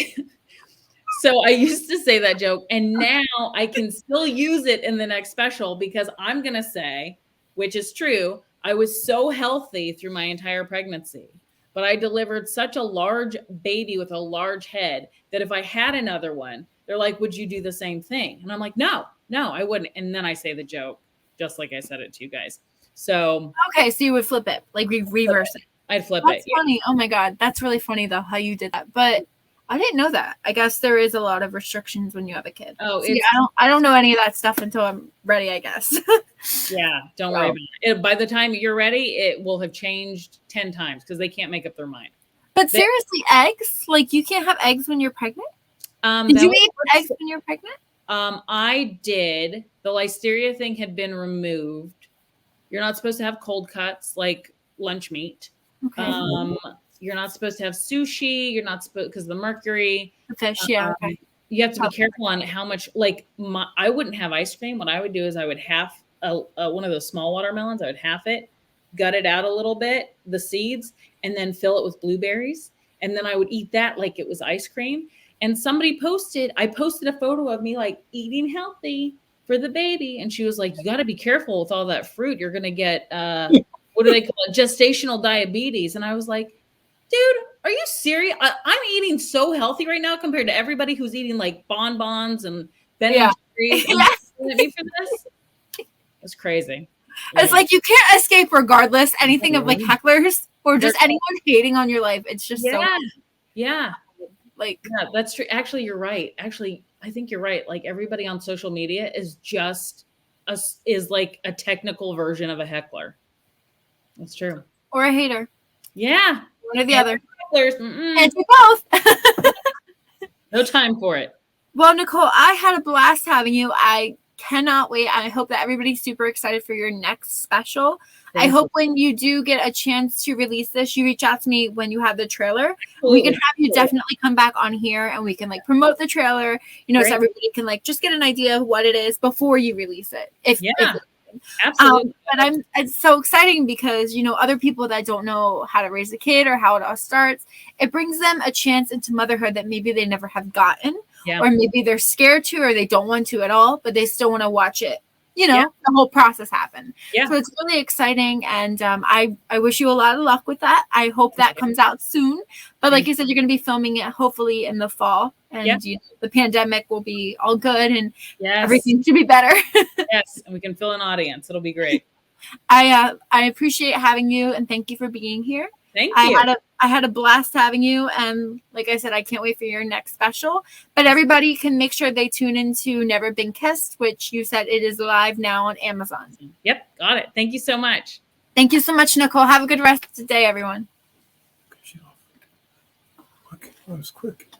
So I used to say that joke. And now I can still use it in the next special because I'm going to say, which is true, I was so healthy through my entire pregnancy, but I delivered such a large baby with a large head that if I had another one, they're like, would you do the same thing? And I'm like, no, I wouldn't. And then I say the joke, just like I said it to you guys. So. Okay. So you would flip it, like reverse it. I'd flip it. That's funny. Oh my God. That's really funny though, how you did that. But I didn't know that. I guess there is a lot of restrictions when you have a kid. Oh, so I don't know any of that stuff until I'm ready, I guess. Yeah, don't worry about it. By the time you're ready, it will have changed 10 times because they can't make up their mind. But seriously, eggs? Like you can't have eggs when you're pregnant? Did you eat eggs when you're pregnant? I did. The listeria thing had been removed. You're not supposed to have cold cuts like lunch meat. Okay. You're not supposed to have sushi. You're not supposed because of the mercury. Fish, yeah. Okay. You have to be careful on how much. I wouldn't have ice cream. What I would do is I would half one of those small watermelons. I would half it, gut it out a little bit, the seeds, and then fill it with blueberries. And then I would eat that like it was ice cream. And I posted a photo of me eating healthy for the baby, and she was like, "You got to be careful with all that fruit. You're gonna get what do they call it? Gestational diabetes. And I was like, dude, are you serious? I'm eating so healthy right now compared to everybody who's eating like bonbons and Ben and Jerry's. And you're at me for this? It's crazy. It's like you can't escape regardless. Anything of like hecklers or just anyone hating on your life. It's just so like that's true. Actually, you're right. Actually, I think you're right. Like everybody on social media is just is like a technical version of a heckler. That's true. Or a hater. Yeah. One or the other. Hecklers. And do both. No time for it. Well, Nicole, I had a blast having you. I cannot wait. I hope that everybody's super excited for your next special. I hope when you do get a chance to release this, you reach out to me when you have the trailer. We can have you definitely come back on here and we can like promote the trailer, so everybody can like just get an idea of what it is before you release it. Absolutely. But it's so exciting because, other people that don't know how to raise a kid or how it all starts, it brings them a chance into motherhood that maybe they never have gotten. Yeah. Or maybe they're scared to, or they don't want to at all, but they still want to watch it, the whole process happen. Yeah. So it's really exciting. And I wish you a lot of luck with that. I hope that comes out soon. But like you said, you're going to be filming it hopefully in the fall. And the pandemic will be all good and everything should be better. Yes. And we can fill an audience. It'll be great. I appreciate having you and thank you for being here. Thank you. I had a blast having you. And like I said, I can't wait for your next special. But everybody can make sure they tune into Never Been Kissed, which you said it is live now on Amazon. Yep. Got it. Thank you so much. Thank you so much, Nicole. Have a good rest of the day, everyone. Okay, that was quick.